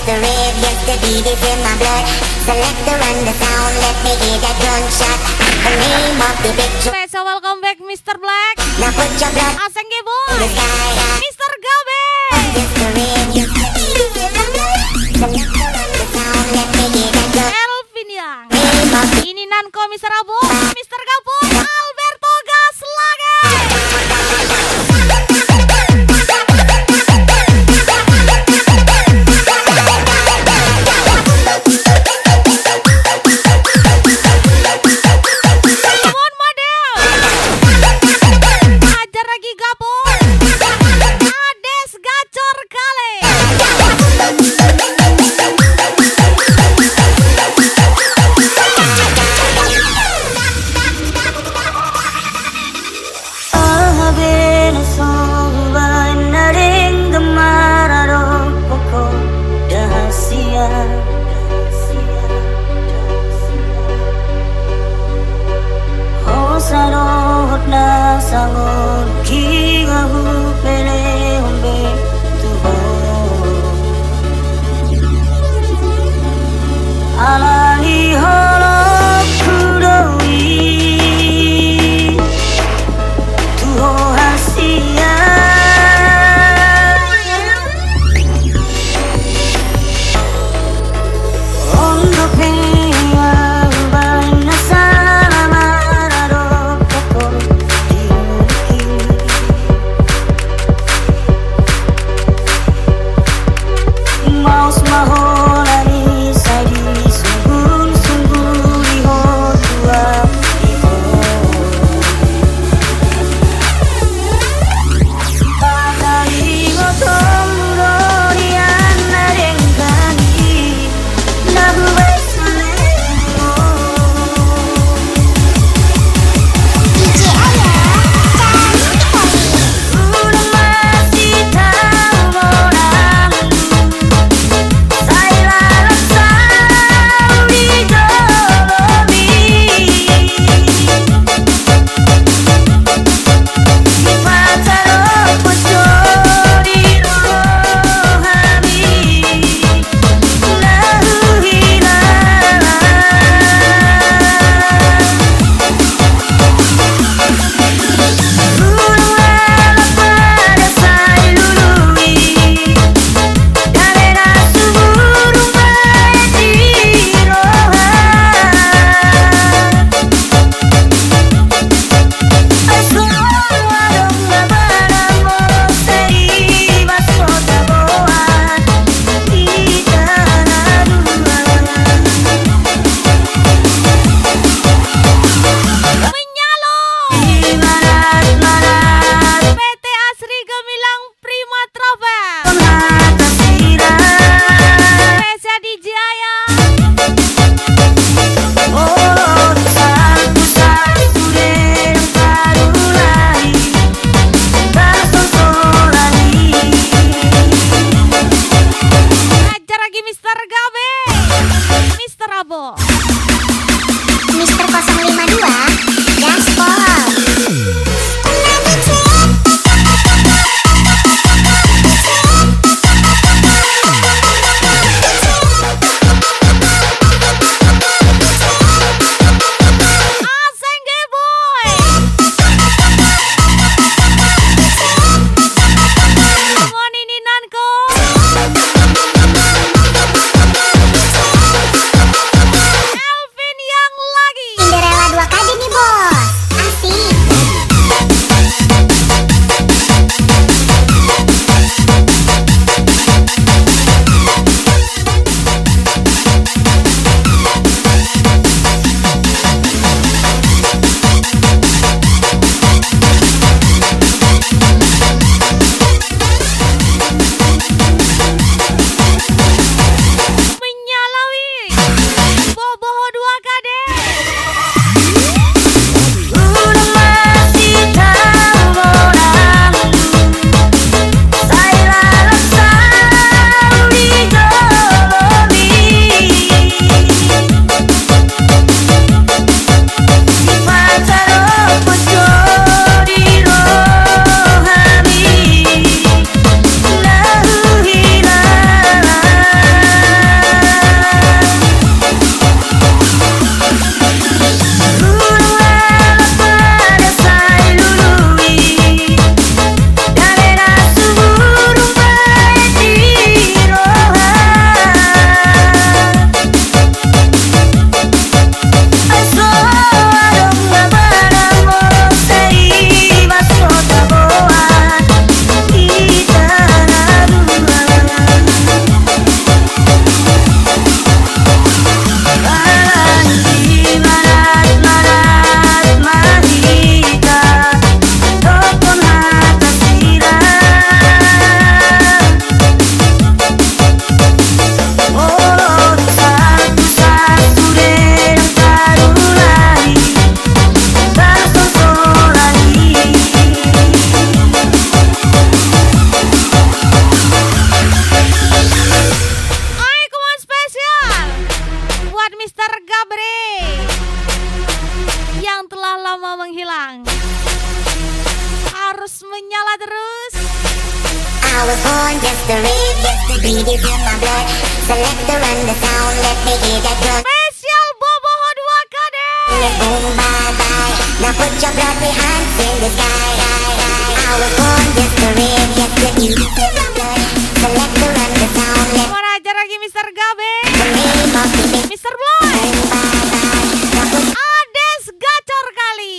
the rave, yes the beat is in my blood. Select the run the sound, let me hear that gunshot. The name of the big drum. Special welcome back Mr. Black. Now put your blood Aseng in boy. the sky. Mr. Gabe. Yes the rave, yes the beat is in my blood. Select the run the sound, let me hear that gunshot. Elvin Yang. Name of the Ini Nanko Mr. Abu. Mr. Gabun. Alberto Gaslage. Mon model. Ajar lagi Gabun. Ades gacor kali. Bang. Harus menyala terus. I was born just to rave, just to beat it in my blood. Selector run the sound, let me hear that drum. Spesial Bobo Hot Wakade. Let's boom, bye bye. Now put your bloody hands in the sky. I was born just to rave, just to beat it in my blood. Selector run the sound, let Mana aja lagi Mr. Gabe, the name of the big Mr. Bloy, boom, bye bye. Now put Ades gacor kali.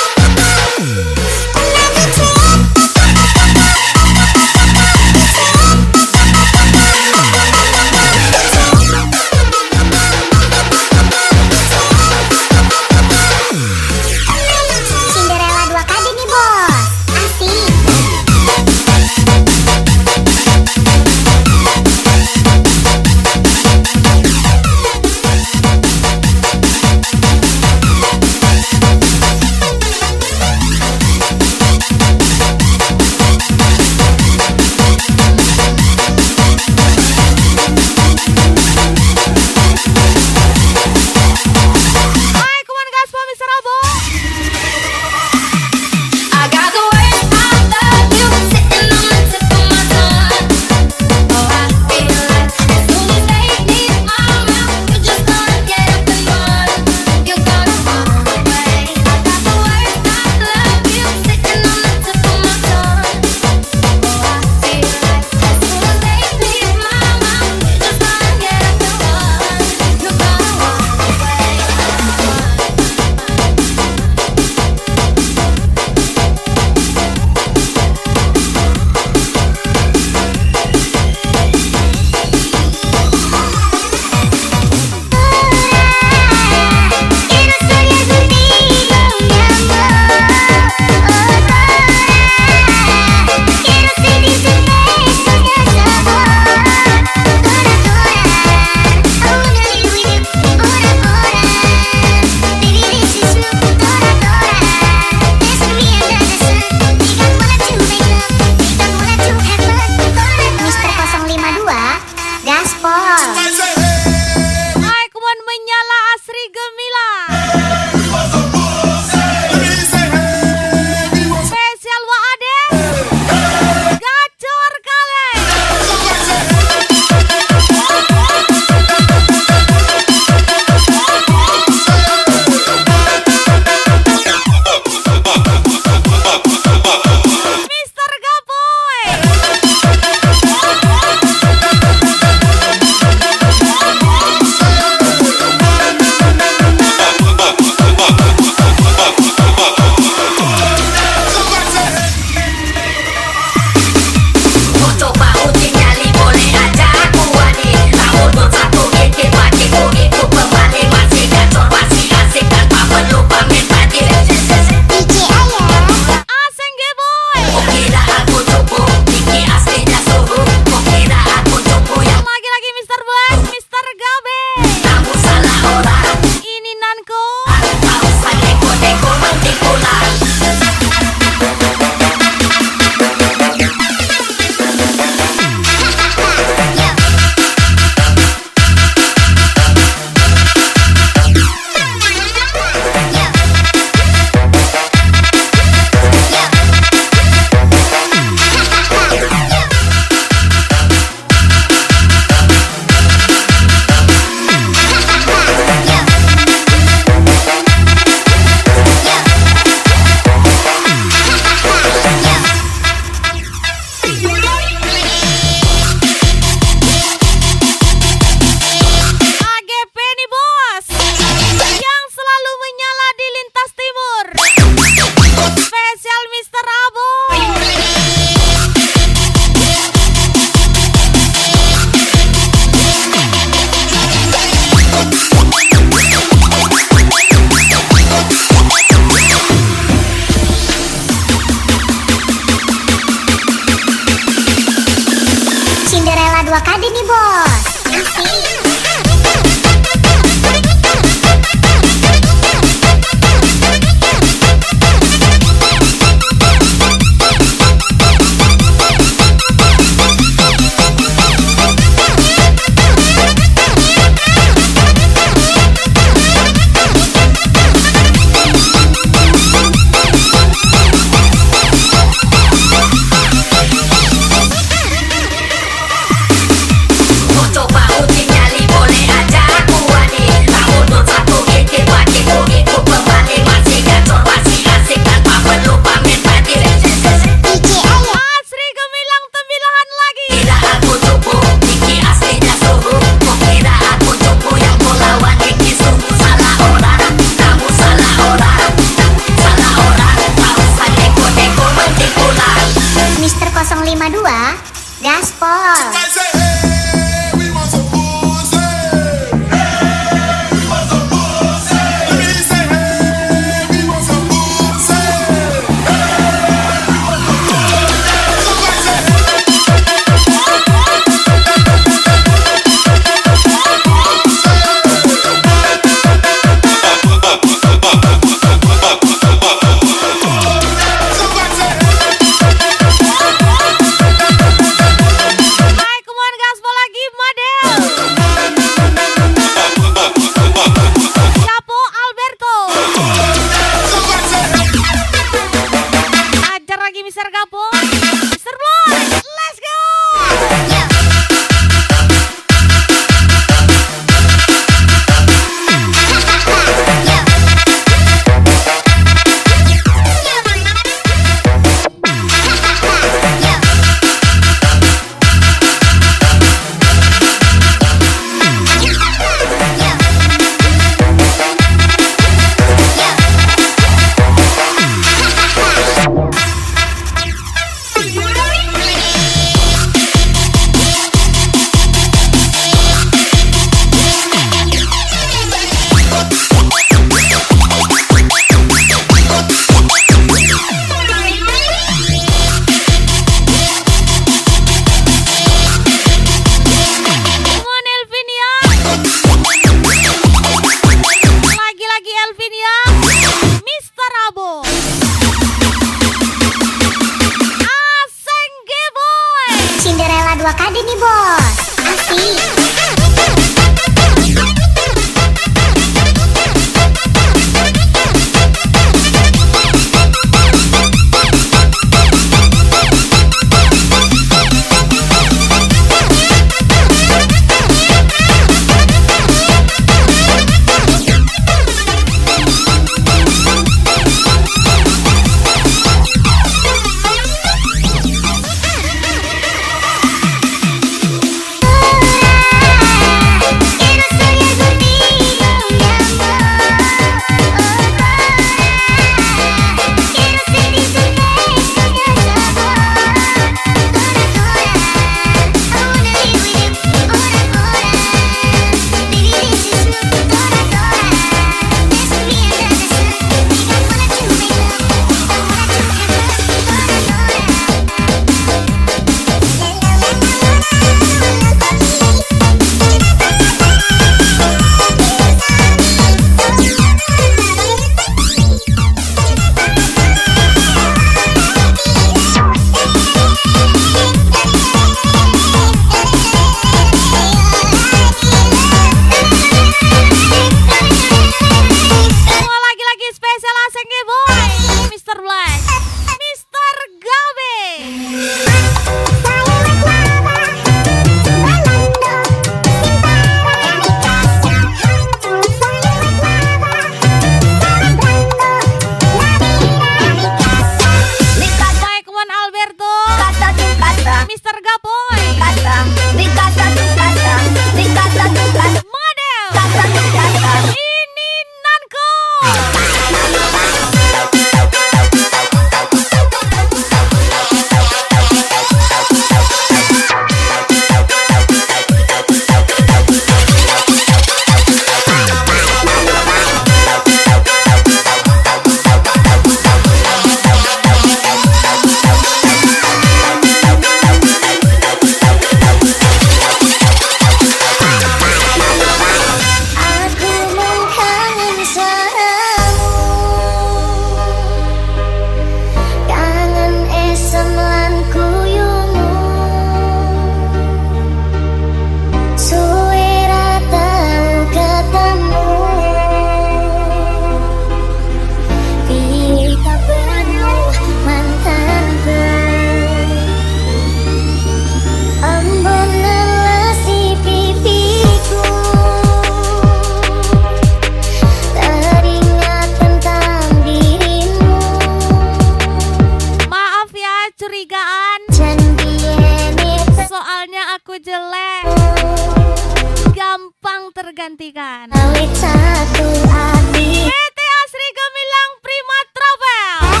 nantikan. Awit satu api PT Asri Gemilang Prima Travel.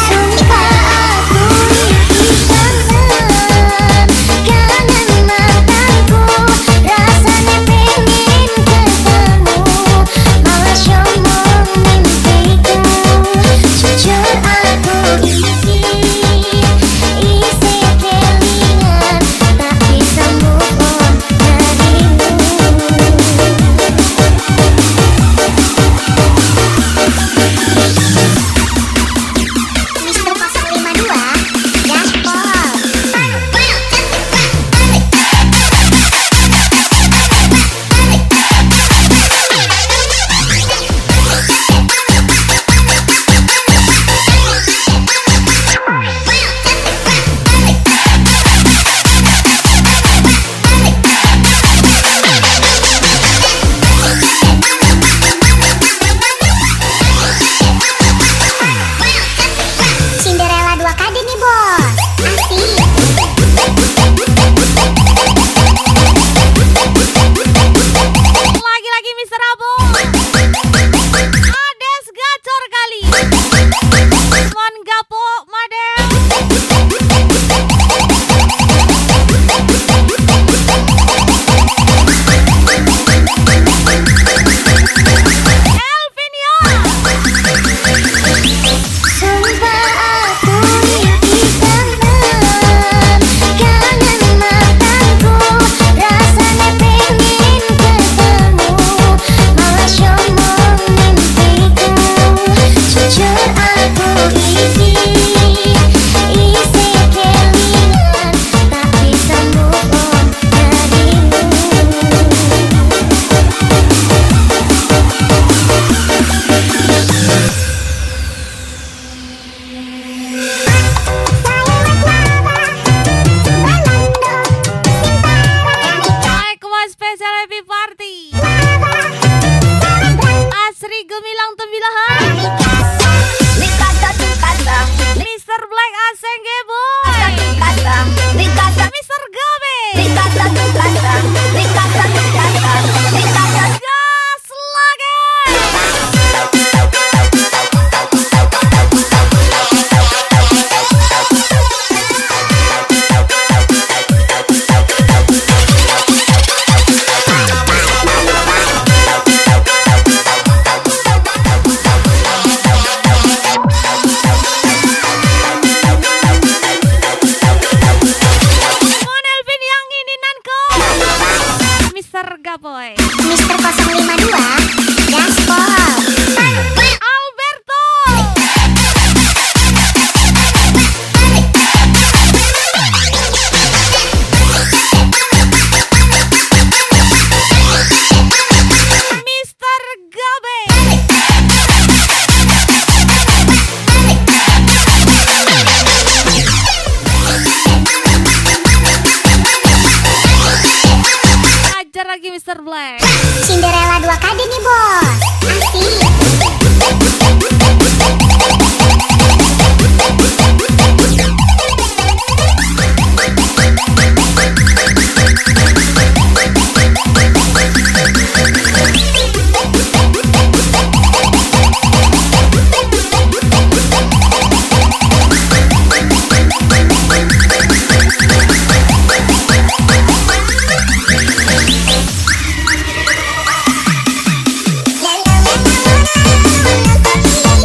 Sumpah aku hitam kanan mataku rasanya pengen ketemu malah sombong mimpiku jujur aku isi kelingan tak bisa move on darimu. Mister 052 Gaspol. Cinderella 2 KD nih bos. Asik. Lagi-lagi Mister Abu. Ades gacor kali. Mon gapo madel. Elvinia. Sumpah aku hitam kanan mataku rasanya pengen ketemu malah sombong mimpiku jujur aku isi kelingan tak bisa move on darimu. Naik kemas spesial happy party. Asri Gemilang Tembilahan. Mister Black Aseng Boy. Mister Gabe. Gas lagi. Mon Elvin yang ini nanko. Mister Gaboy. Mister 052 Gaspol. Alberto. Mister Gabe. Ajar lagi Mister Black. Cinderella 2 KD nih bos. Asik. La la la la la la la la la.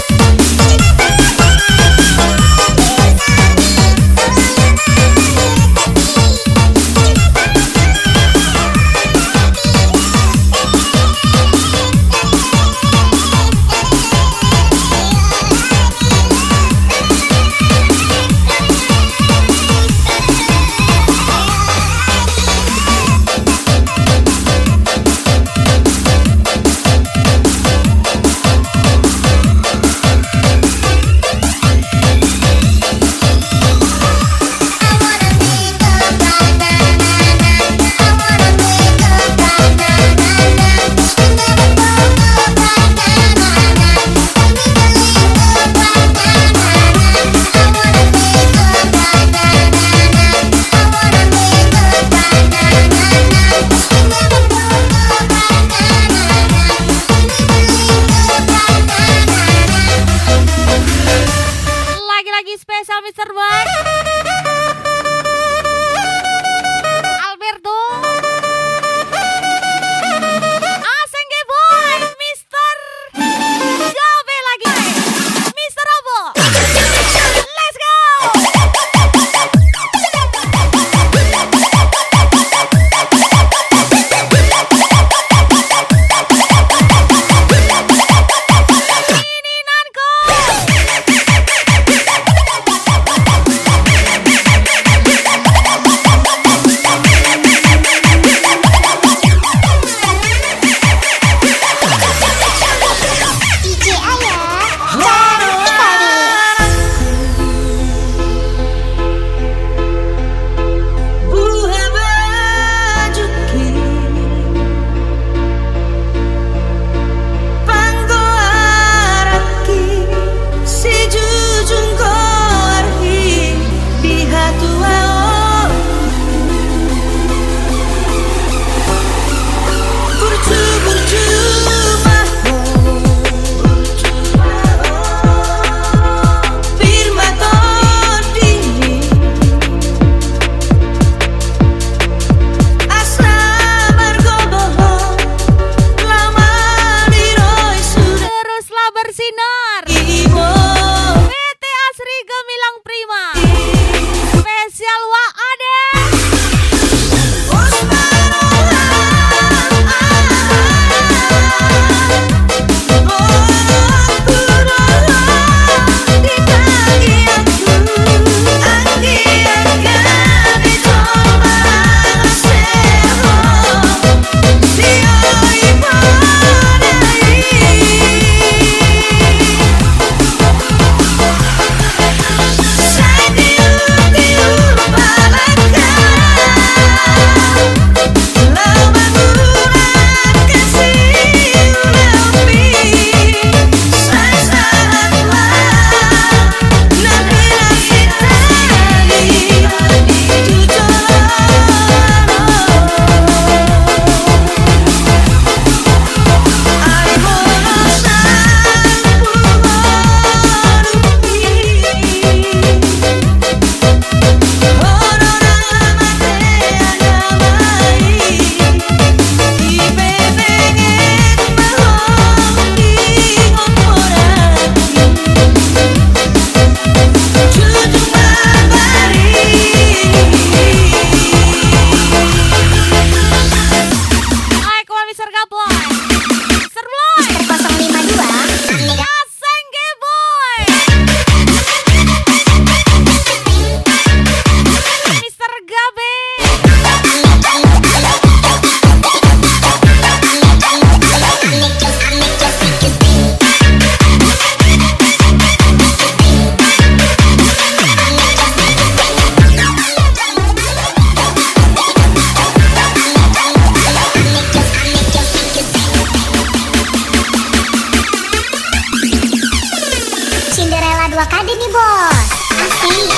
kade nih bos. Asik.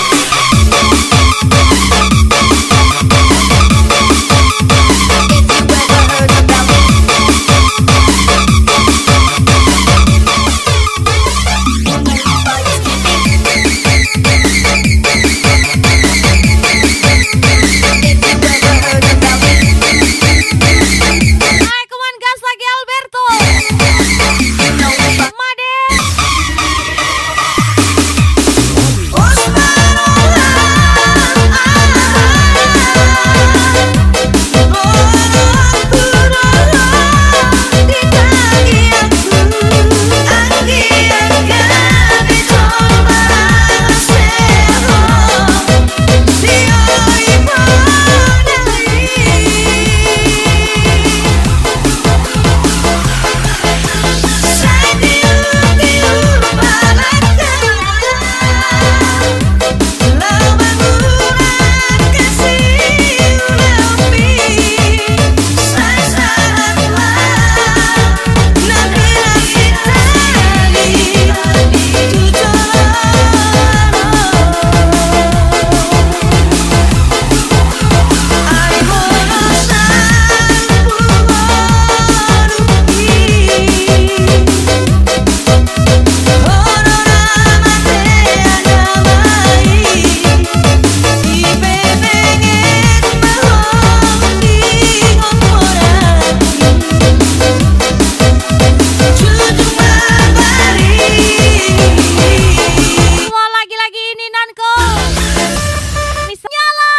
Ayo come on gas lagi Alberto. Made. Semua lagi-lagi ini Nanko. Bisa nyala.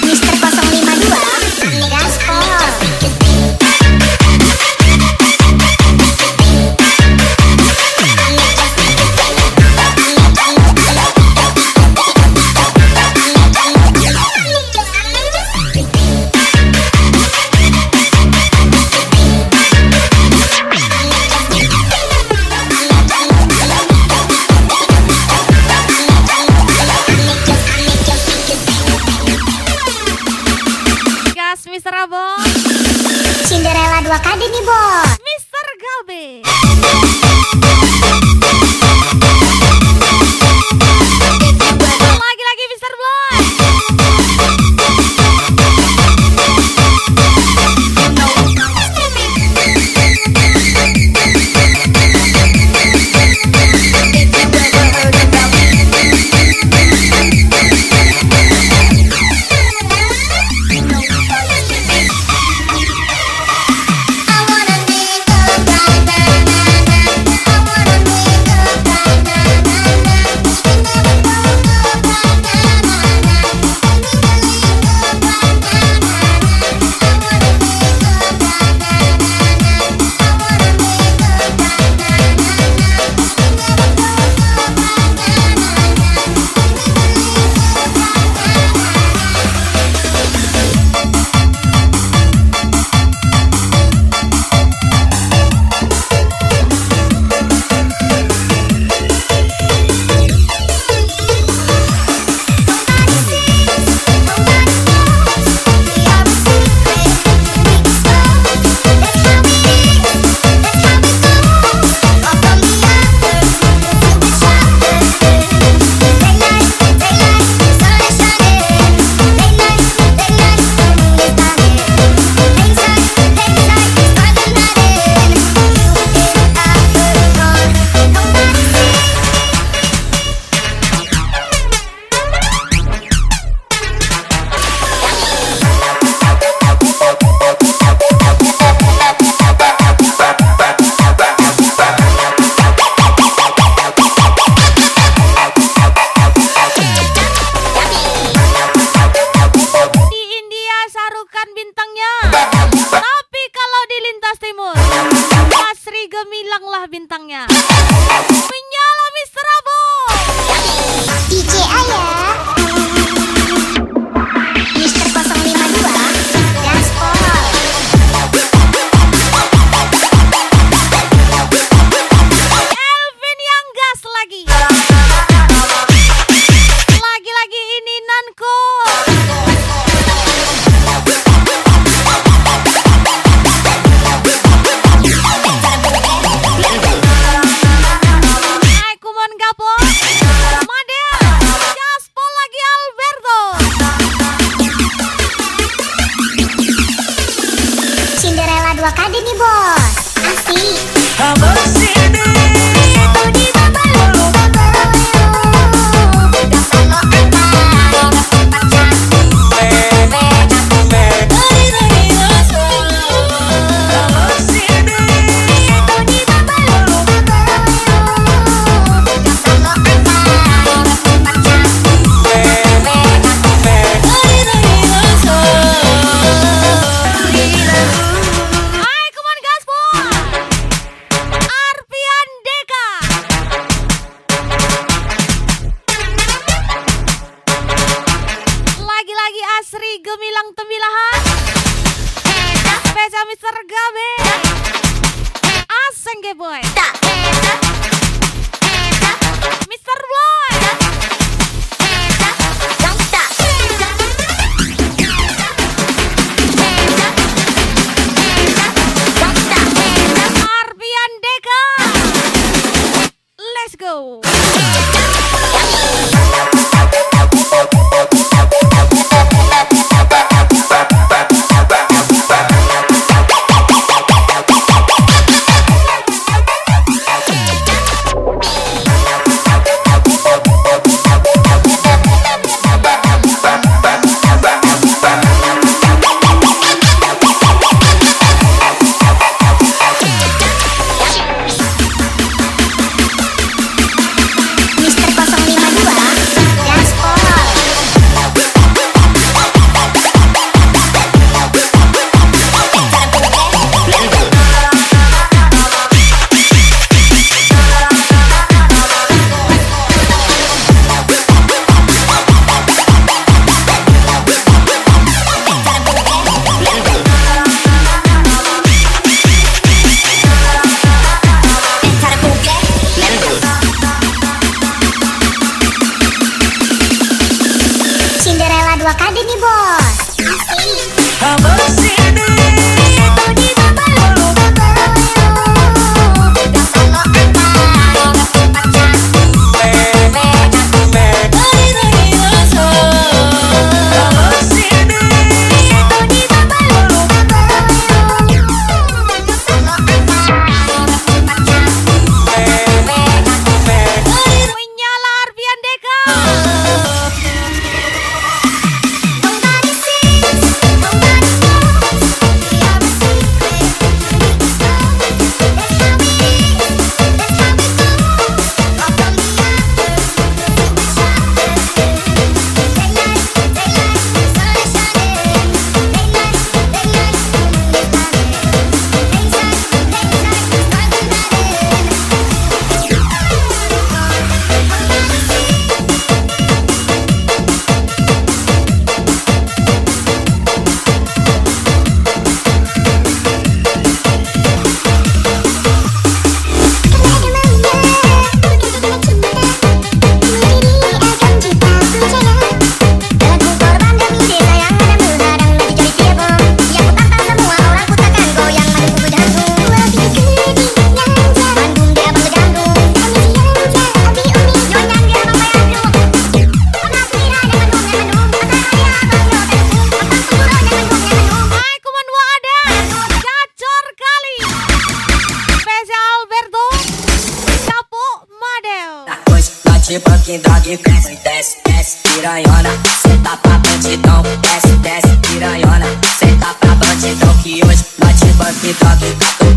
Mister 052 ini gaspol. Gas Mister Abo. Cinderella 2 kade nih bos. Mister Galbe. Lagi-lagi Mister Boy. I wanna make a bintangnya. Menyala Mister Abo. DJ Ayah Mister 052 Gaspol. Elvin yang gas lagi. bate banque, dog, desce, desce, desce, piranhona. Senta pra bandidão, desce, desce, piranhona. Senta pra bandidão que hoje bate banque, dog,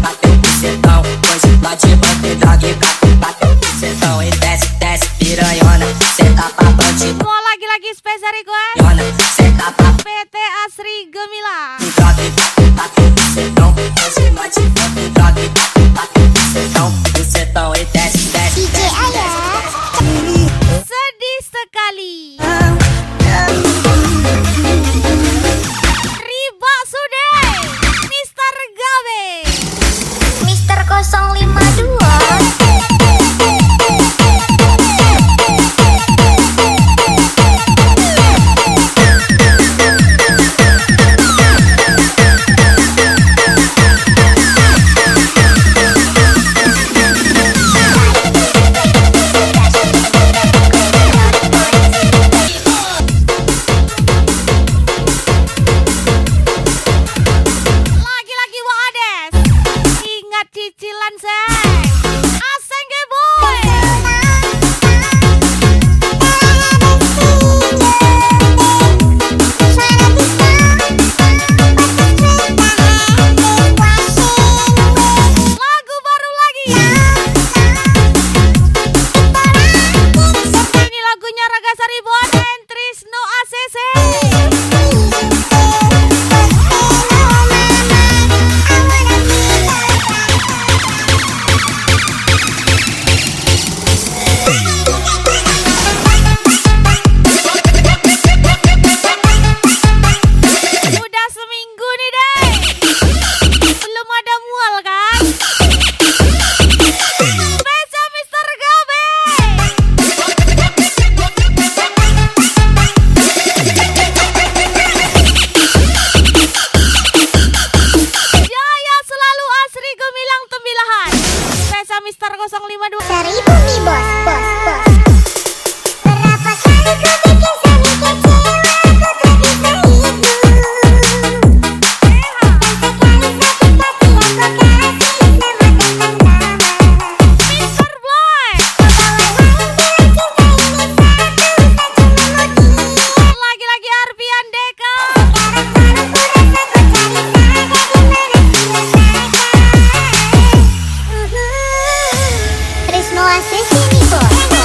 bateu bucetão. Hoje bate banque, dog, bateu bucetão. E desce, desce, piranhona. Senta pra bandidão, Mau lagi-lagi spesial request piranhona. Senta pra PT Asri Gemilang. dog, bateu bucetão. Hoje bate banque, dog, bateu bucetão. Bucetão e desce, desce, DJ desce, Ayah. Sedih sekali. Riba sudah. Mr. Gabe. Mister 052. Lagi-lagi Wa Ades. Ingat cicilan saya. Aseng ge boy. Lagu baru lagi. Ini lagunya Raga Saribon dan Trisno ACC. Udah seminggu nih deh. Belum ada mual kan? Spesial Mr. Gabe. Jaya selalu Asri Gemilang Tembilahan. Spesial Mr. 052. 1000 nih bos, bos, bos. Berapa kali ku bikin Sani kecewa, ku tak bisa hidup. Dan sekali sakit hati aku kasih sama teman lama. Mr. Boy. Kawan lain bilang cinta ini satu melodi. Lagi-lagi Arbian Deka. Sekarang baru ku rasa ku cari saja di mana dia. Trisno ACC nih bos.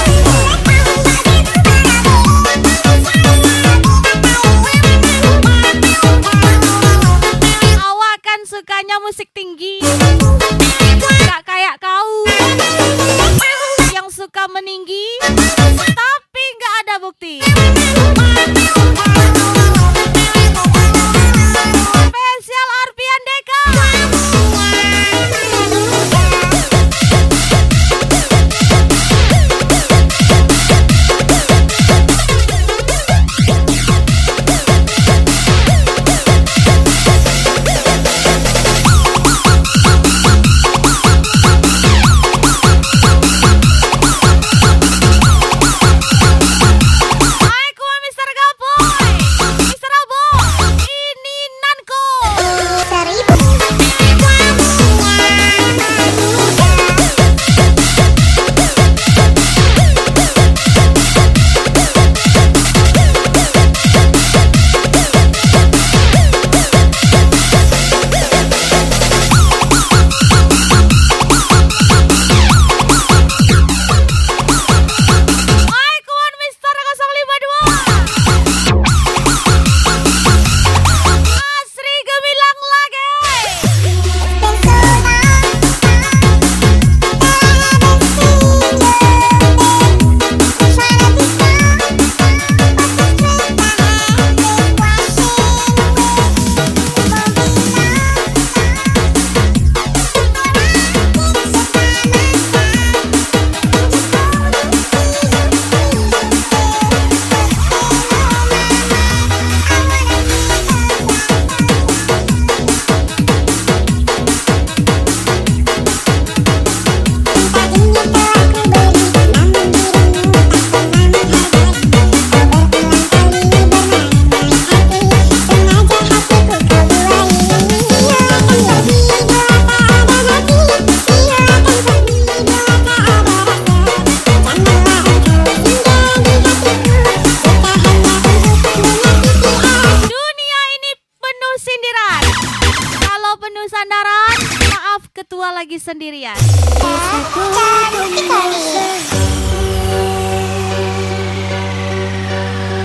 sendirian. Cantik kali.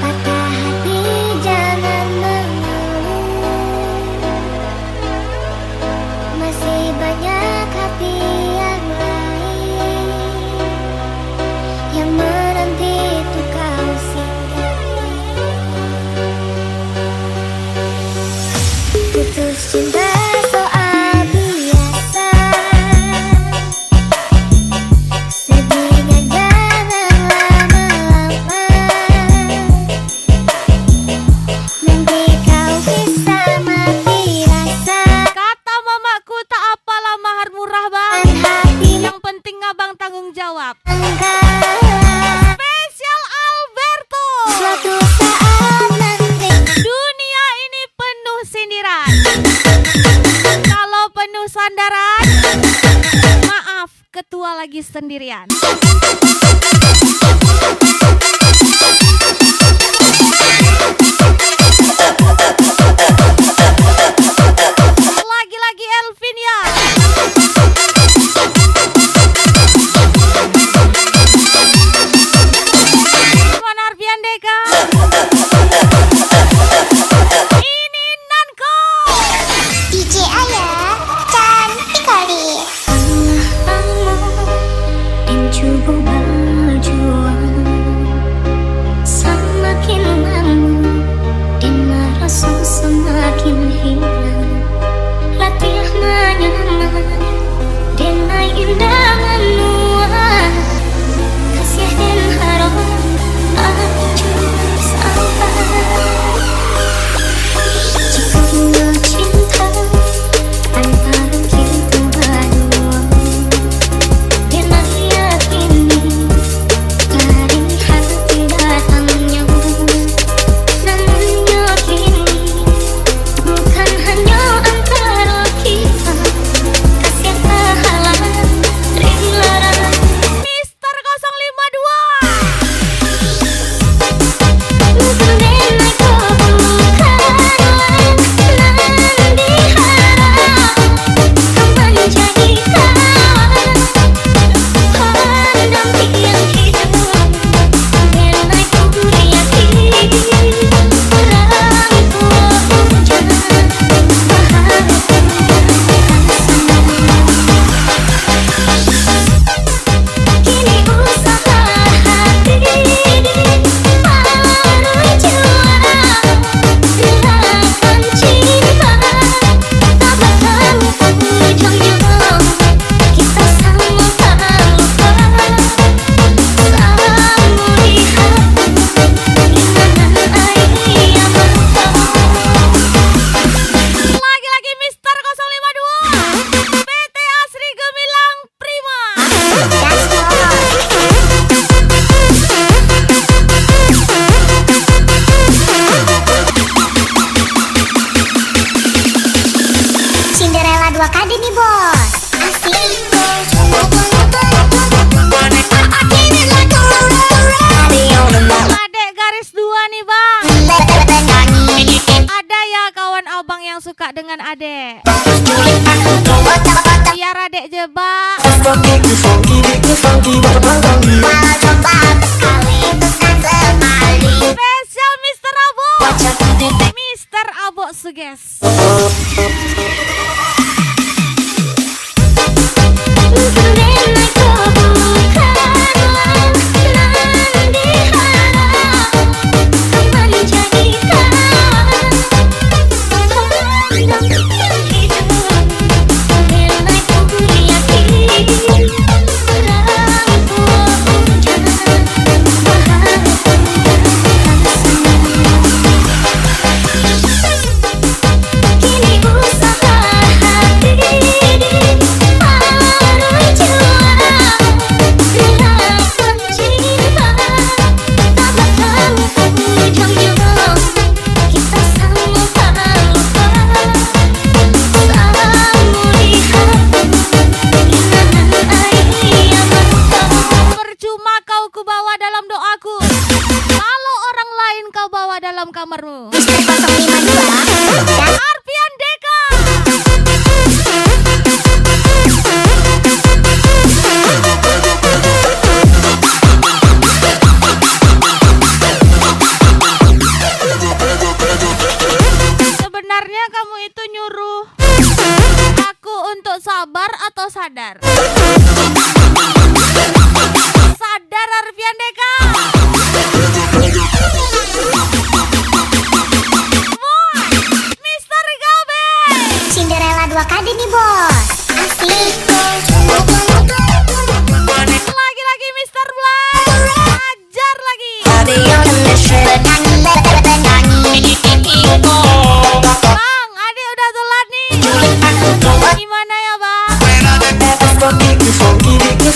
Patah hati jangan mengeluh. Masih banyak hati yang lain yang menanti untuk kau singgahi. Putus cinta soal biasa. Sedihnya jangan lama-lama. Nanti kau bisa mati rasa. Kata mamaku tak apalah mahar murah bang, Hati yang penting abang tanggung jawab. kalah. Spesial Alberto. Suatu saat nanti Dunia ini penuh sindiran. Kalau penuh sandaran, maaf, ketua lagi sendirian. Lagi-lagi Elvin ya. Mana Arfian Deka? Ini Nanko. DJ Ayah cantik kali. Dan coba berjuang. Semakin lama Dina rasa semakin hilang. Latih menyaman Dina indah menua. Kasih dan harap hancur sampai. Jika kena cinta antara kita berdua, Dina yakini dari hati datangnya. Namun yakini bukan hanya antara kita. Kasih pahala dilarang. Mister 052. Bukan denai kebukaan nan diharap kau menjadi kawan pendamping hidup. Denai ku yakini rangku hujan kini usaha hati baru juara. Gerakan cinta tak bakal ujungnya. Kita sama tak lupa samu lihat inganan air yang Lagi-lagi Mister 052. PT Asri Gemilang Prima. Cinderella 2 kali nih bos. Asik. Adek garis 2 nih bang. Ada ya kawan abang yang suka dengan adek. Biar adek jebak. Spesial Mister Abo. Mister Abo Suges. Bukan denai kebukaan nan diharap kau menjadi kawan pendamping hidup. Denai ku yakini rangku hujan kini usaha atau sadar? Sadar Arfian Deka. Boy, Mr. Gabe. Cinderella 2 kali nih bos. Asik. Lagi-lagi Mr. Black. Ajar lagi. Bang, adik udah telat nih. Gimana ya bang?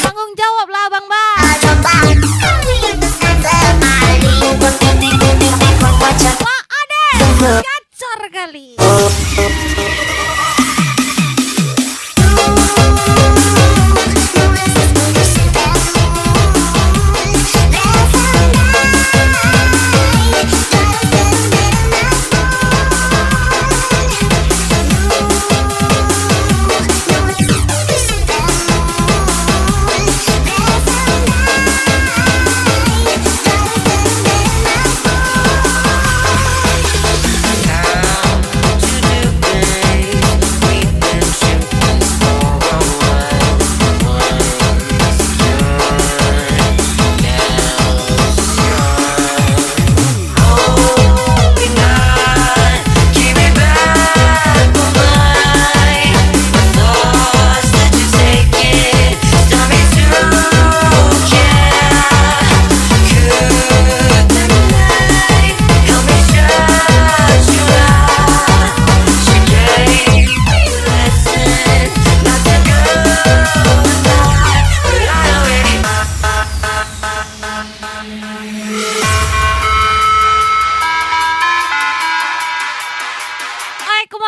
Tanggung jawab lah bang bang. Wah adek, gacor kali.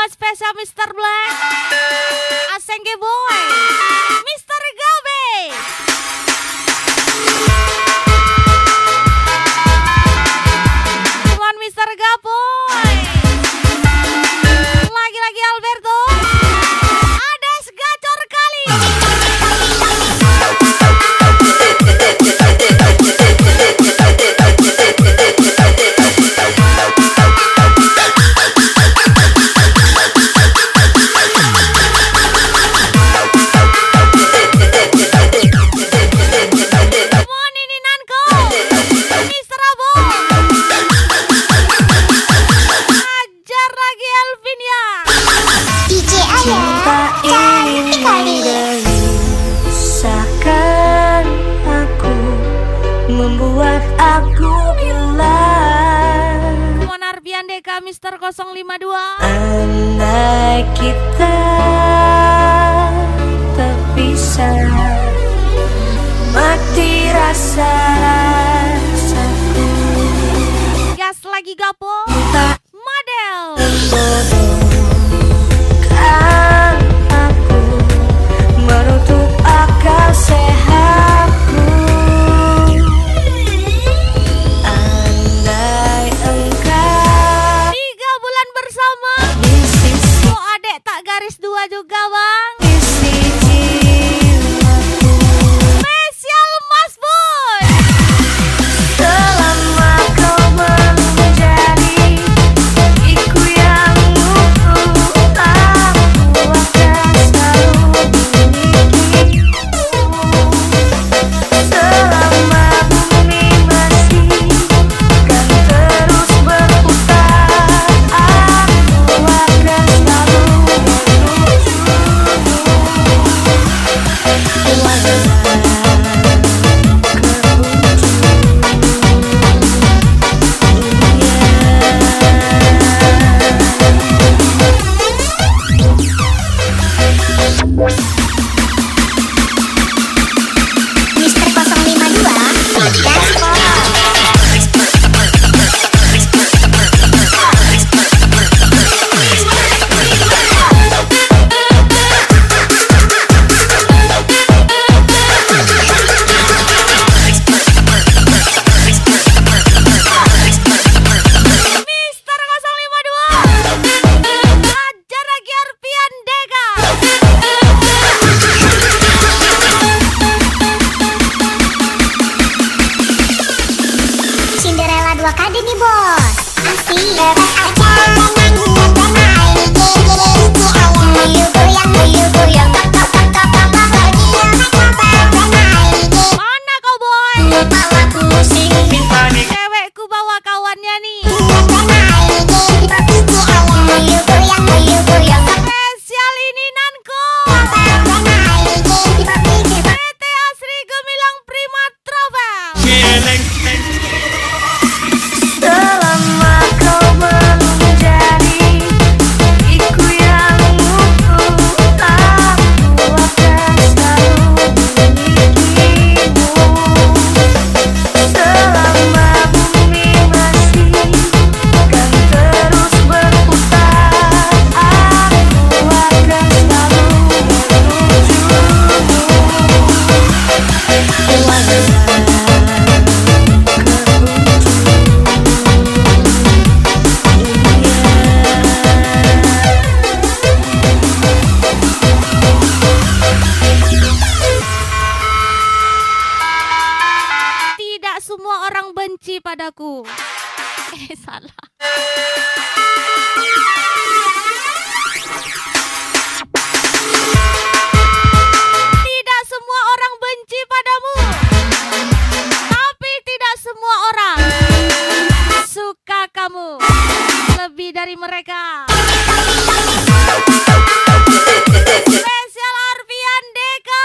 Spesial Mr. Black, Asengge Boy, Mr. Gabe. Cuman Mr. Gaboy. Lagi-lagi Alberto. Ades gacor kali. Membuat aku hilang. Monarbian Deka Mister 052. Andai kita terpisah, mati rasa rasaku. Gas lagi gapo. Model. Kan aku menutup akal sehatku. Andai engkau 3 bulan bersama. di sisi, Kok adek tak garis 2 juga bang? di sisi jiwaku. Spesial Mas Boy. Selama kau menjadi iku yang utuh, aku akan selalu memilikimu. Selama bumi masih kan terus berputar, aku akan selalu Mister 052 Gaspol. benci padaku. Salah. Tidak semua orang benci padamu, tapi tidak semua orang suka kamu lebih dari mereka. Spesial Arfian Deka.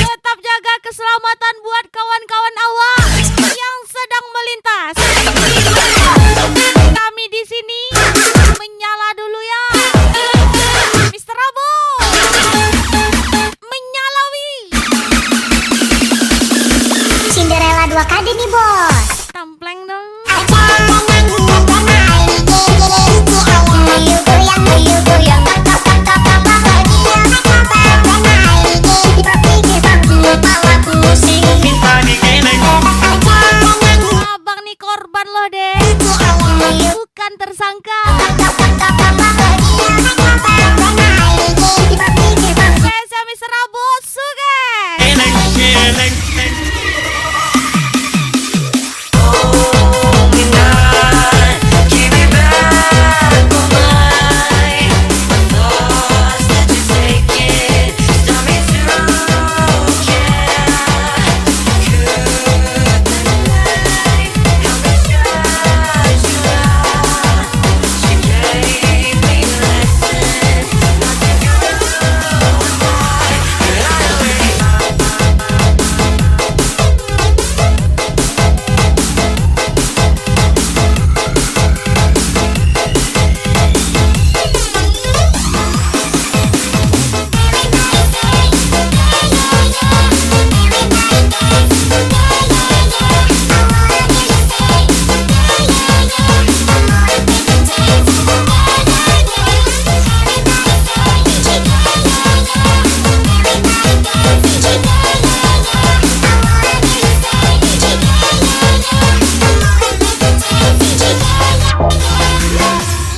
Tetap jaga keselamatan buat kawan-kawan awak yang sedang melintas. Kami di sini menyala dulu ya. Mr. Abu menyalawi. Cinderella 2 kali nih bos. Templeng dong. Abang nih korban loh deh, bukan tersangka. Saya Mr. Abu Suges.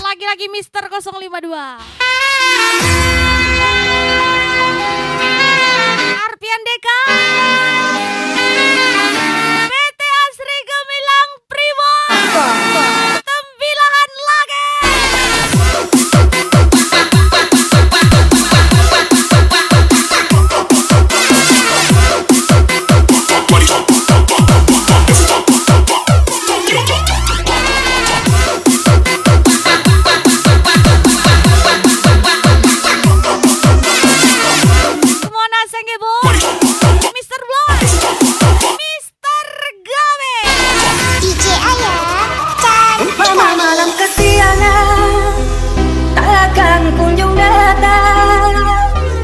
Lagi-lagi Mister 052. Arfian Deka. PT Asri Gemilang Prima. Tembilahan lagi. Mona Sengebo. Mr. Bloy. Mr. Gabe. DJ Ayah cantik Umpama malam kesiangan tak akan kunjung datang,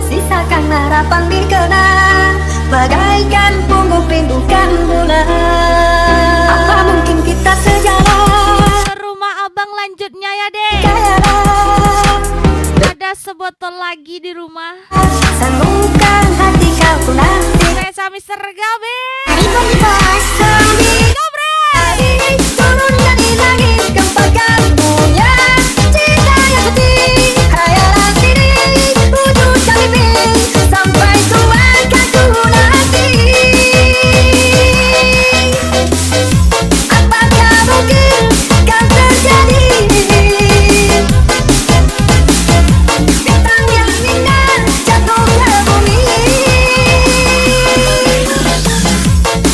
sisakan harapan di kenang bagaikan punggung rindukan bulan. Apa mungkin kita sejalan? Ke rumah abang lanjutnya ya deh. Kayalah Ada sebotol lagi di rumah. sambungkan hati kau nanti. Saya Mr. Gabe. Ribon bos. Gabre. Turun dari langit kempakan punya cinta yang setia. Hayalan diri wujudkan mimpi sampai tua kaku nanti. Apakah mungkin kan terjadi? Bintang yang indah jatuh ke bumi.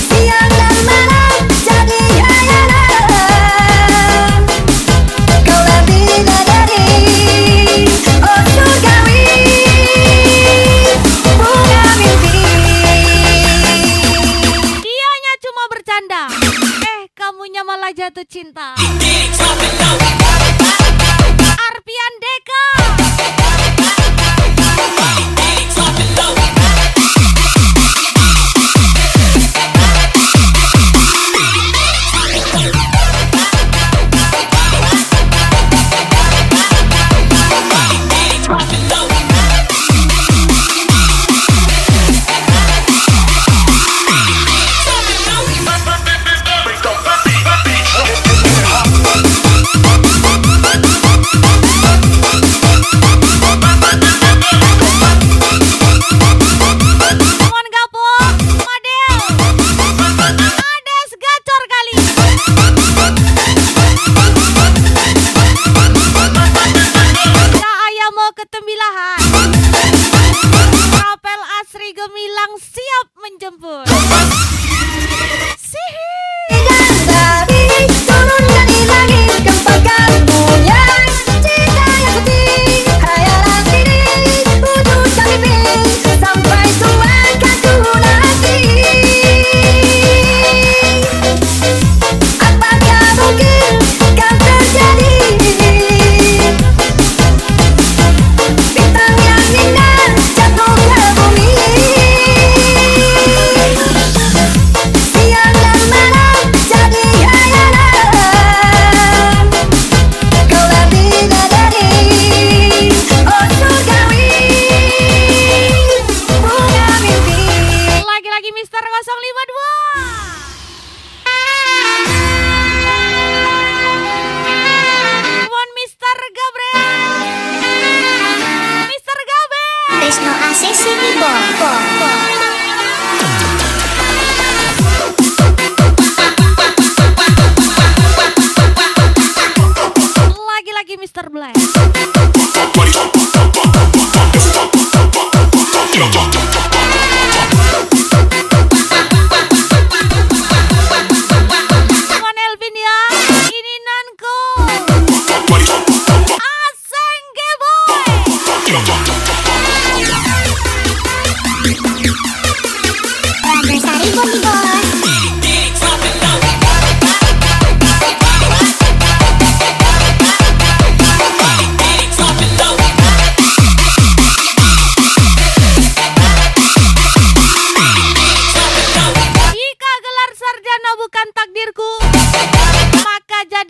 Siang dan malam jadi hayalan. Kaulah bidadari, oh surgawi, bunga mimpi. Dianya cuma bercanda. Kamunya malah jatuh cinta. Arfian Deka.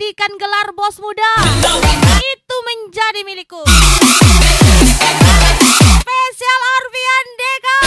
menjadikan gelar bos muda itu menjadi milikku. Spesial Arvian Deka.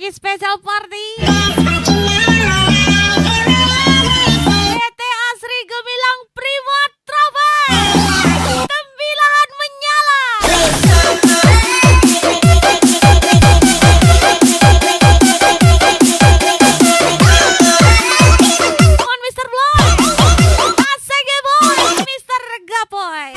Spesial party PT Asri Gemilang Private Travel, tembilahan menyala. On Mr. Bloy, ACG Boy, Mr. Gapoy.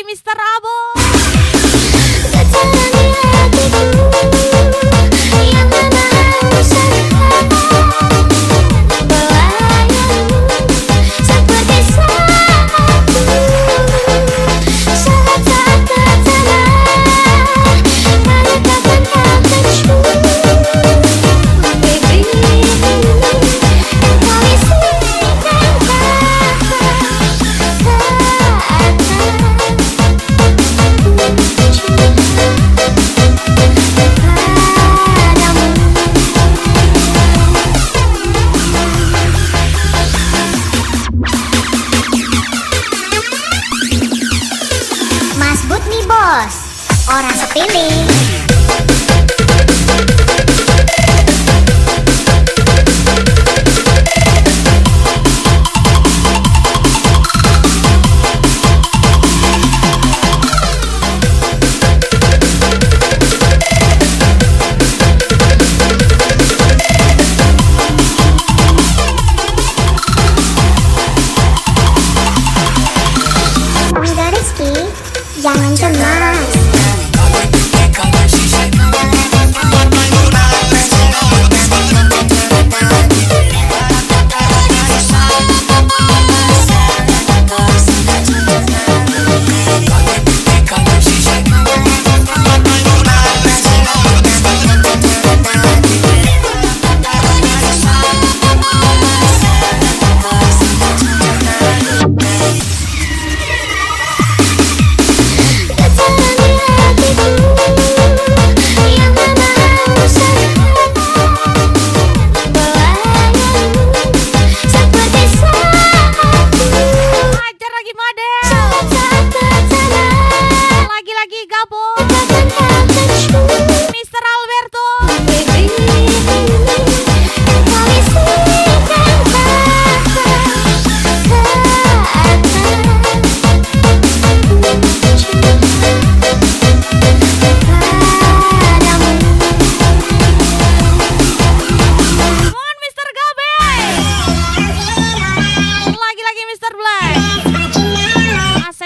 Mr. Abo. Orang sepilih. Bangga Rizky, jangan cemas.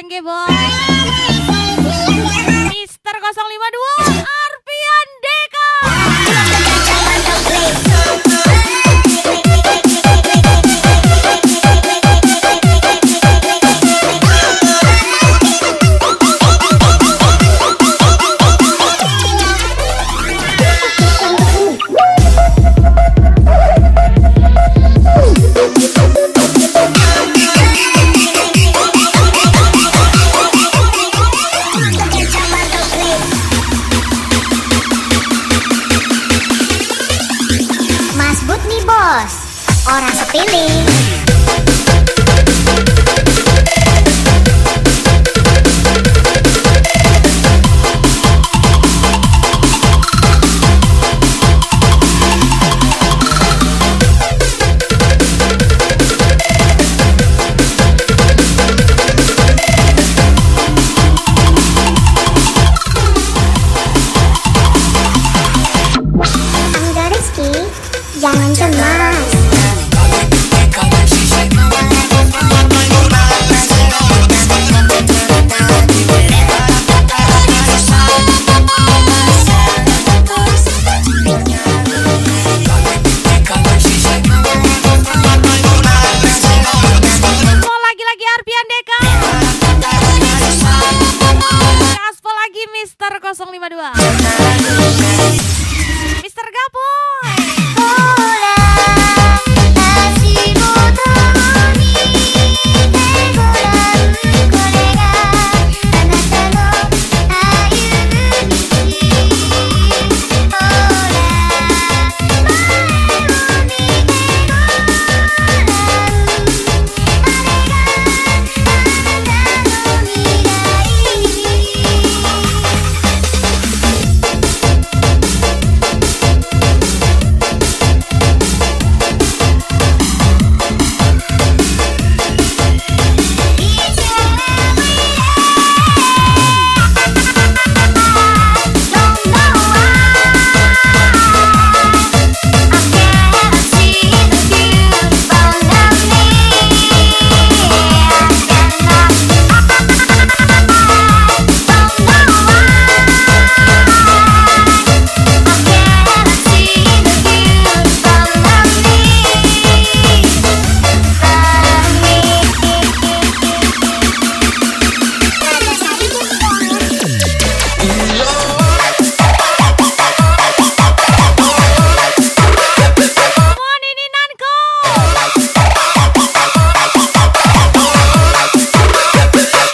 Asengge boy. Mister 052 Arpian Deka. Mas Bud nih bos, orang sepilih. Angga Rizky, jangan cemas. Gaspol lagi Arpian Deka. Gaspol lagi Mister 052. Mister Gaboy.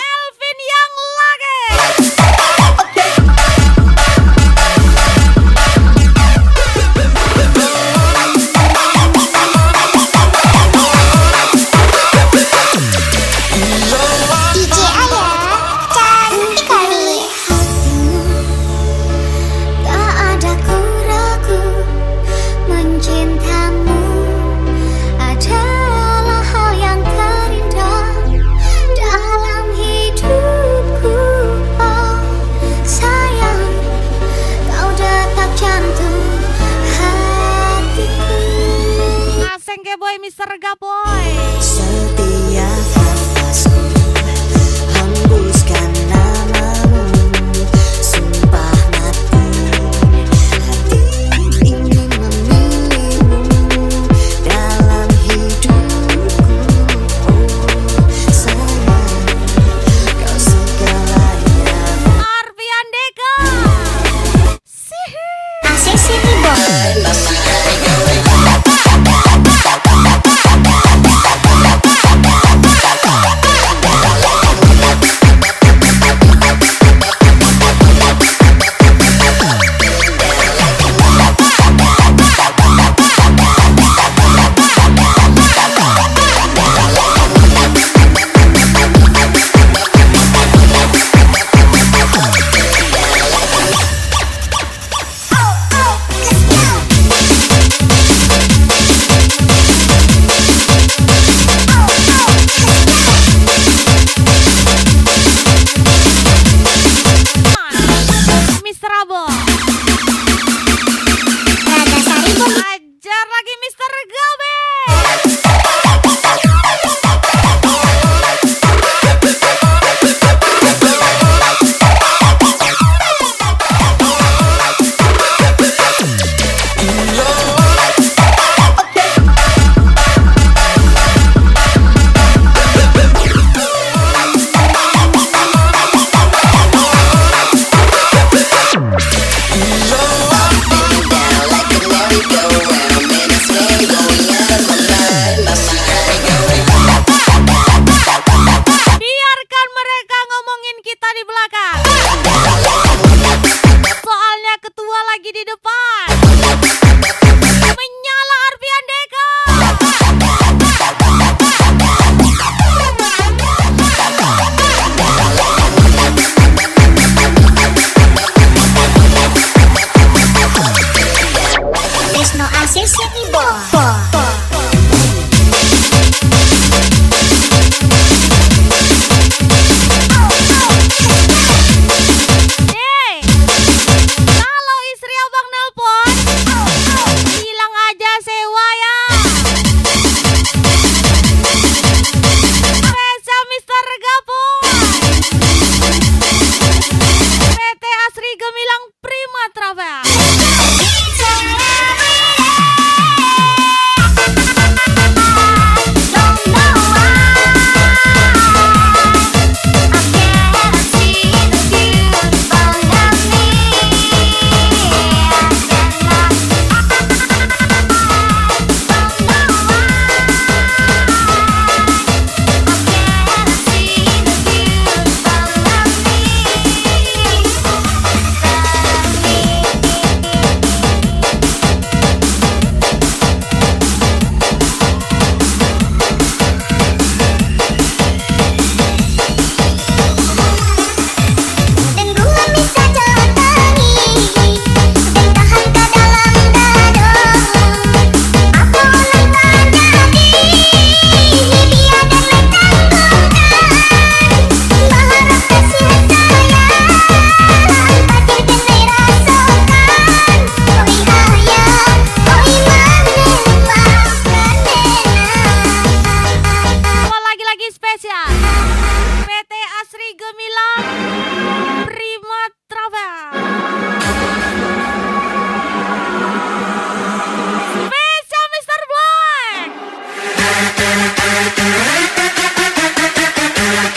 Elvin yang lagi. DJ Ayah, cantik kali. Tak ada ku ragu, mencintamu adalah hal yang terindah dalam hidupku. Oh sayang, kau detak jantung hatiku. Asengge boy Mister Gaboy. Setiap nafasku hembuskan namamu, sumpah mati hati ingin memilihmu dalam hidupku. Oh sayang, kau segalanya. Arpian Deka. Asik City Boy.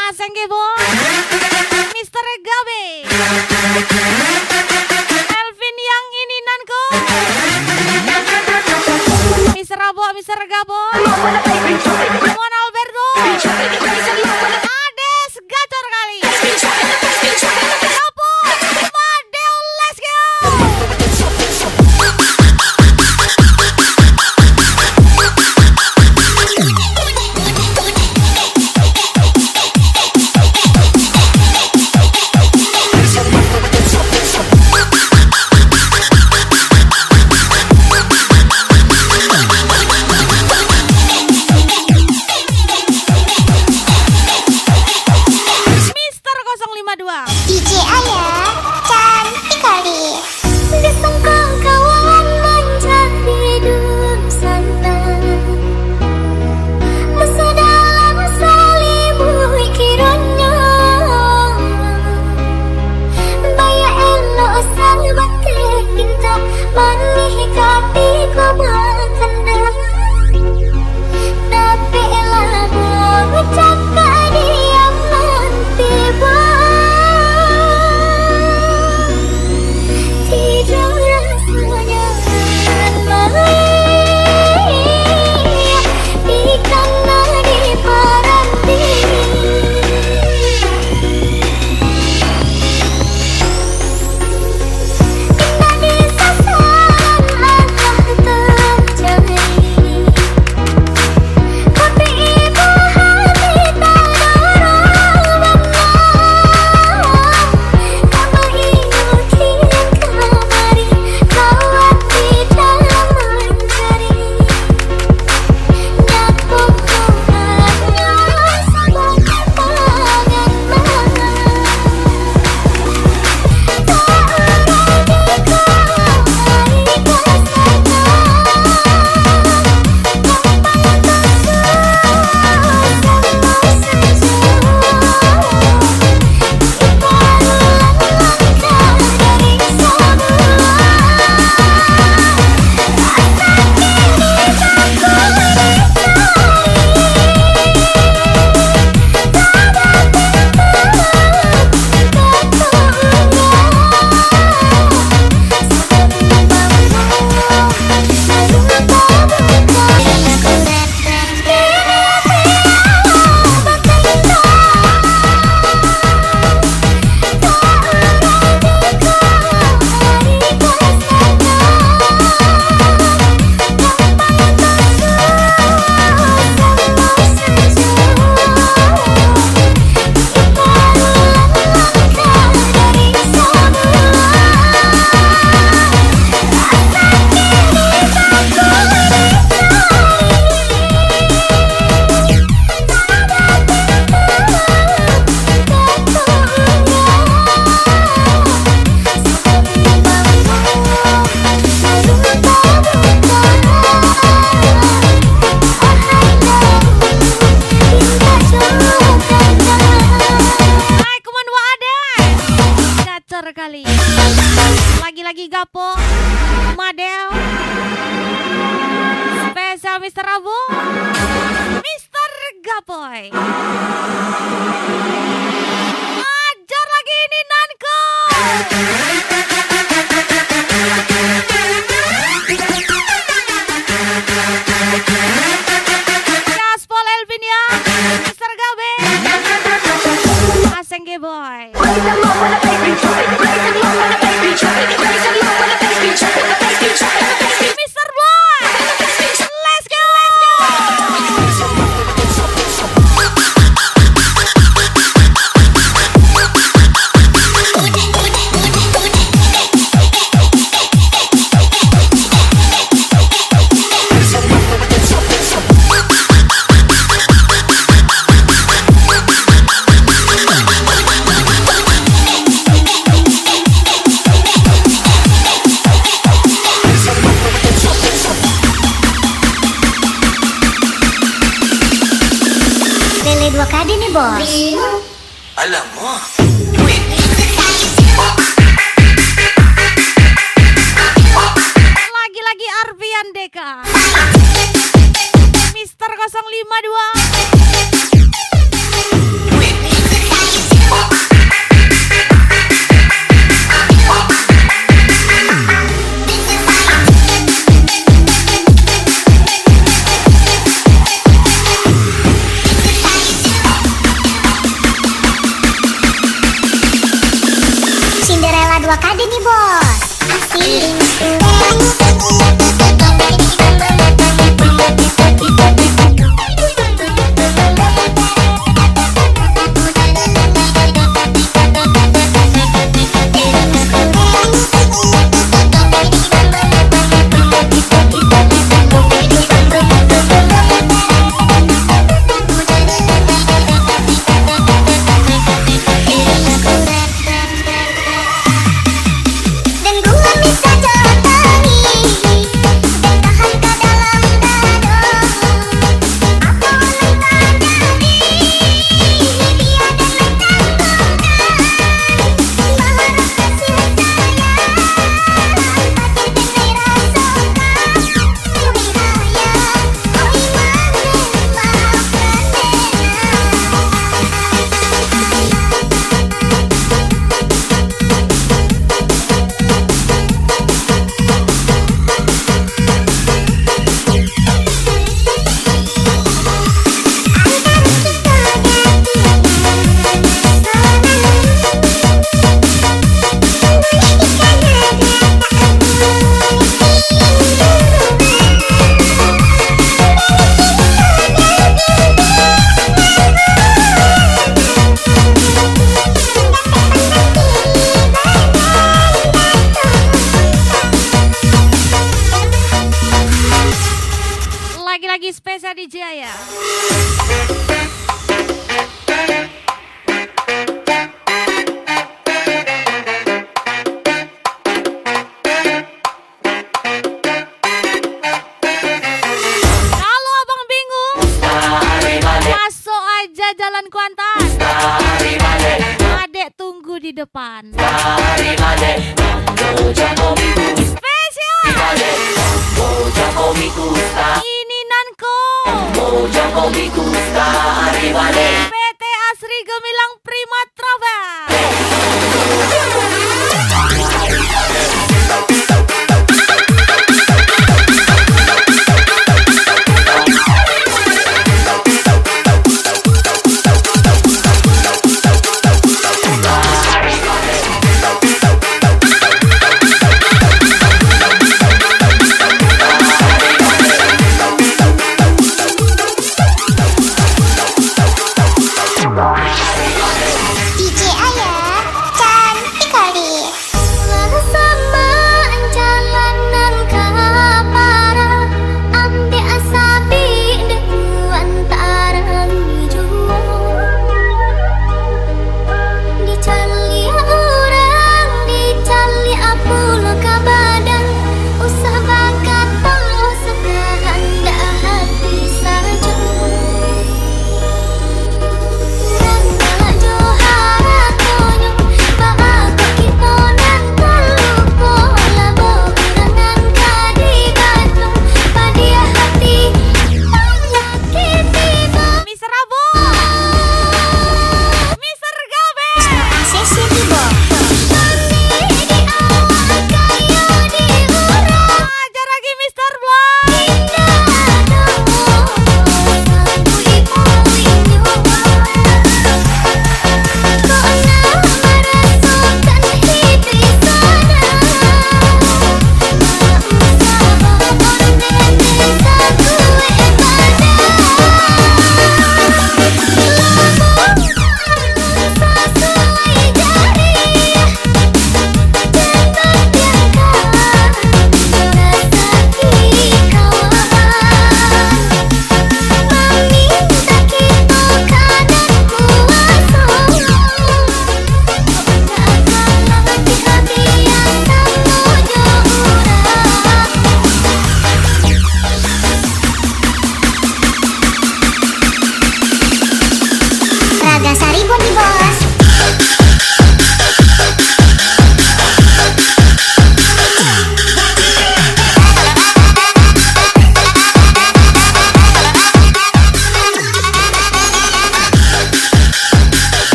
Aseng boy, Mr. Gabe, Elvin yang ini nanko, Mr. Rabo, Mr. Gaboy, Mon Alberto, Ades gacor kali, Gapo, Madeo, let's go. Mister 052 DJ Ayah cantik kali. Disangka kawan menjadi santan, masa dalam salimu kiranya Baya elok salbat kita manih kati kau berkanda. Tapi elah mengucapkan diam tiba. Tidak rasanya di kana di paranti. Kita disasar akan terjadi, tapi ibu hati tak dorong kama inuti kamari kawat di dalam mencari nyapuk hanya sebagai pangan mama. Kali lagi-lagi Gapo, Madeo, spesial Mr. Rabu, Mr. Gapoy. Ajar lagi ini Nanko. Gaspol Elvin ya, Mr. Gabe, Aseng boy. Mr. Boy, let's go. Lele 2 kali nih bos. Alamak. Lagi-lagi Arvian Deka, Mr. Cinderella 2 kali nih bos. Asik. Dan gua bisa jauh lagi spesial DJ ya. Kalau abang bingung, masuk aja Jalan Kuantan. Adek tunggu di depan. Spesial. Ini Nanko. PT Asri Gemilang Prima Travel.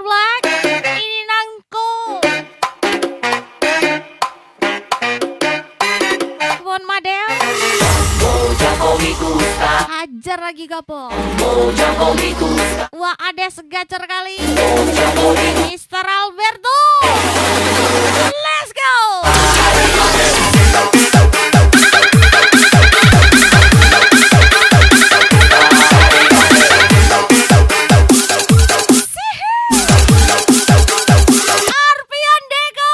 Black. Ini nangko. Bon Madel. Hajar lagi gapo. Wah ada segacer kali. Mr. Alberto. Let's go. Arpion Deko.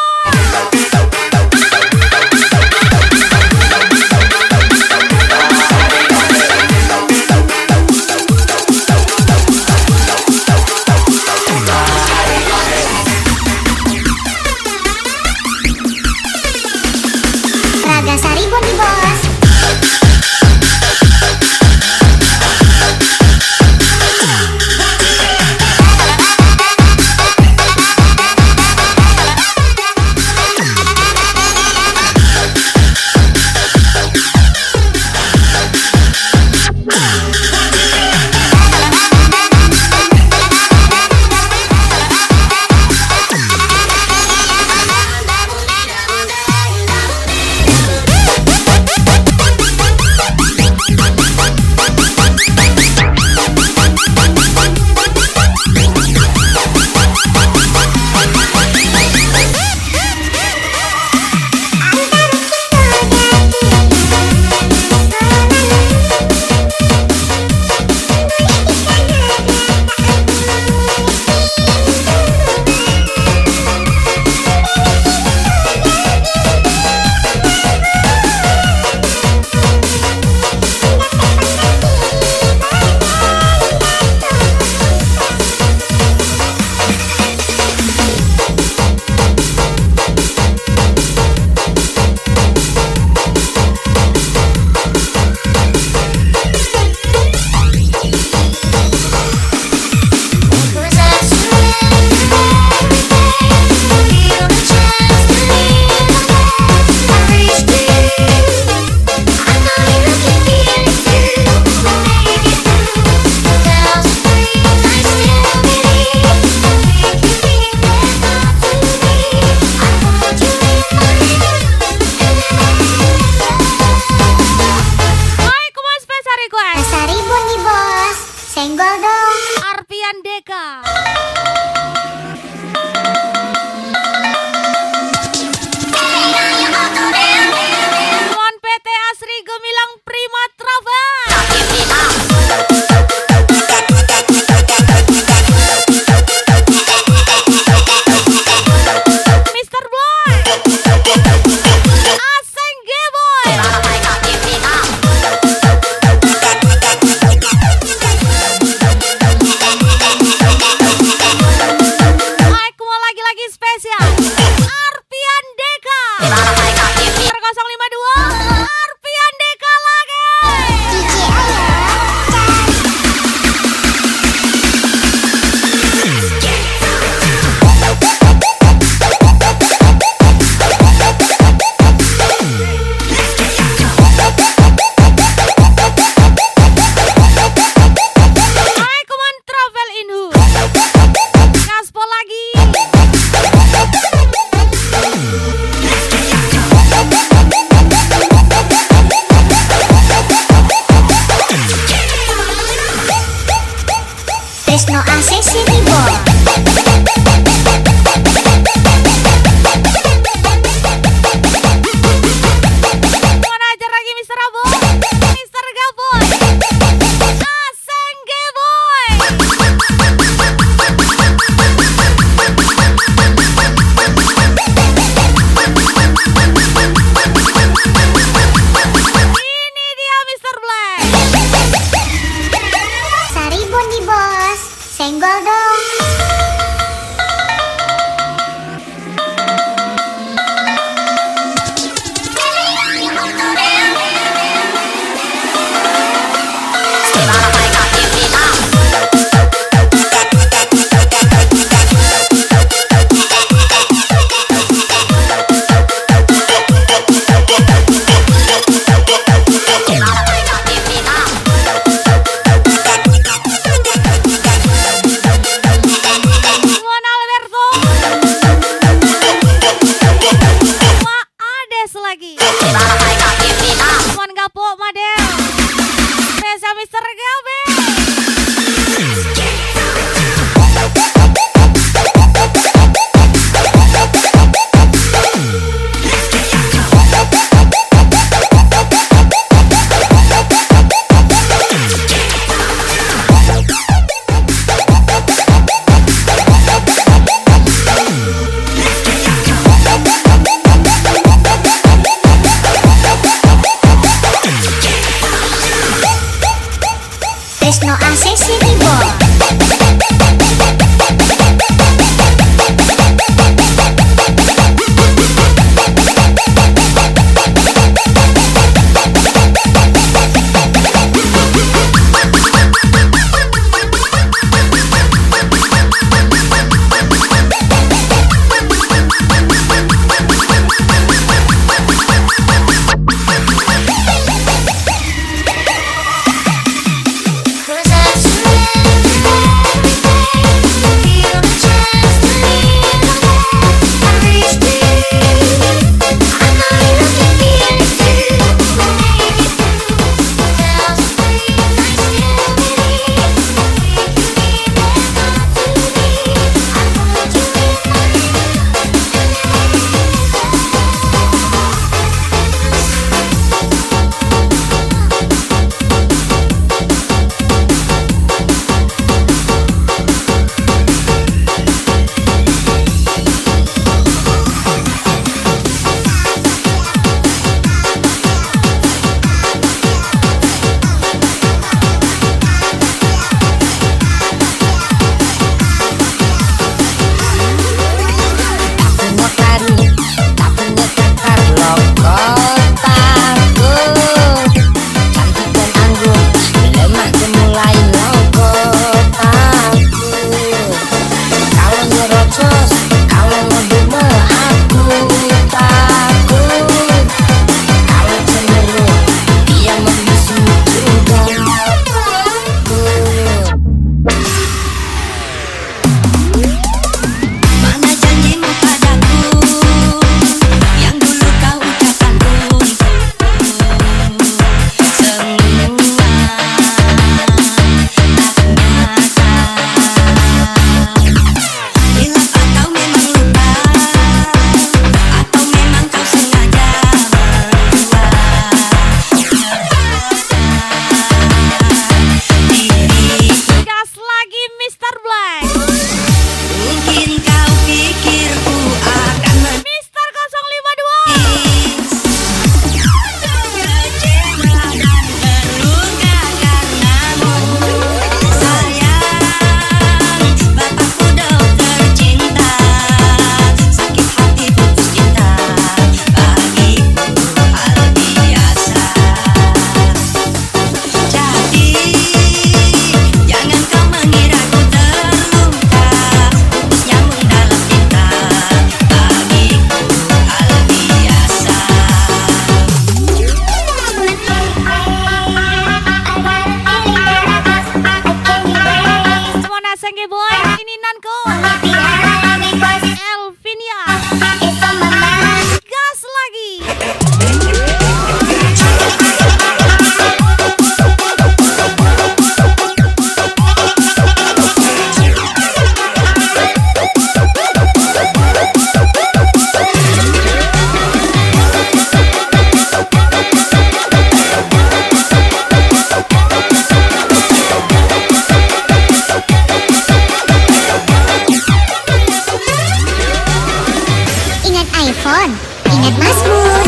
iPhone, ingat Mazmur.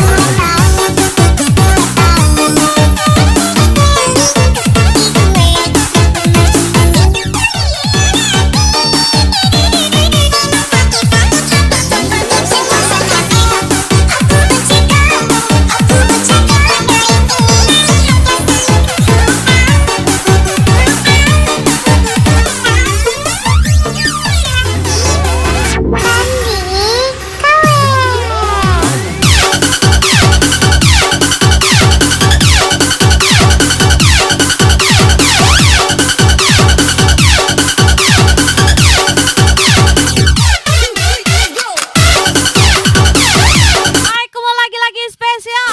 Aku mau lagi-lagi spesial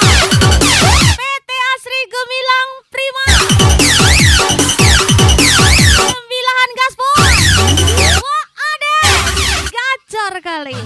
PT Asri Gemilang Prima Sembilahan Gaspol. Wah ada gacor kali.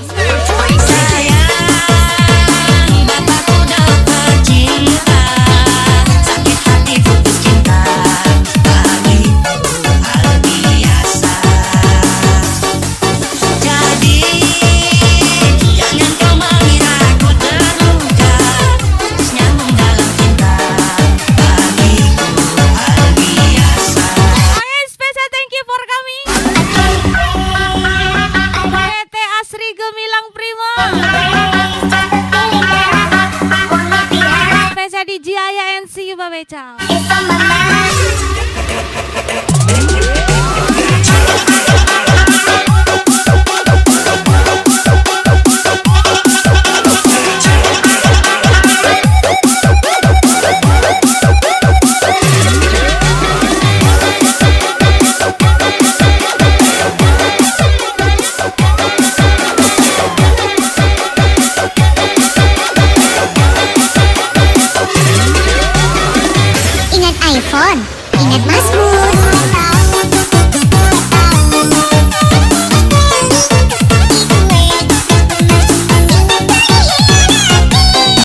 Oke, spesial thank you for coming PT Asri Gemilang Prima. Spesial di Jaya NC Babeca. Ingat iPhone, ingat Mazmur.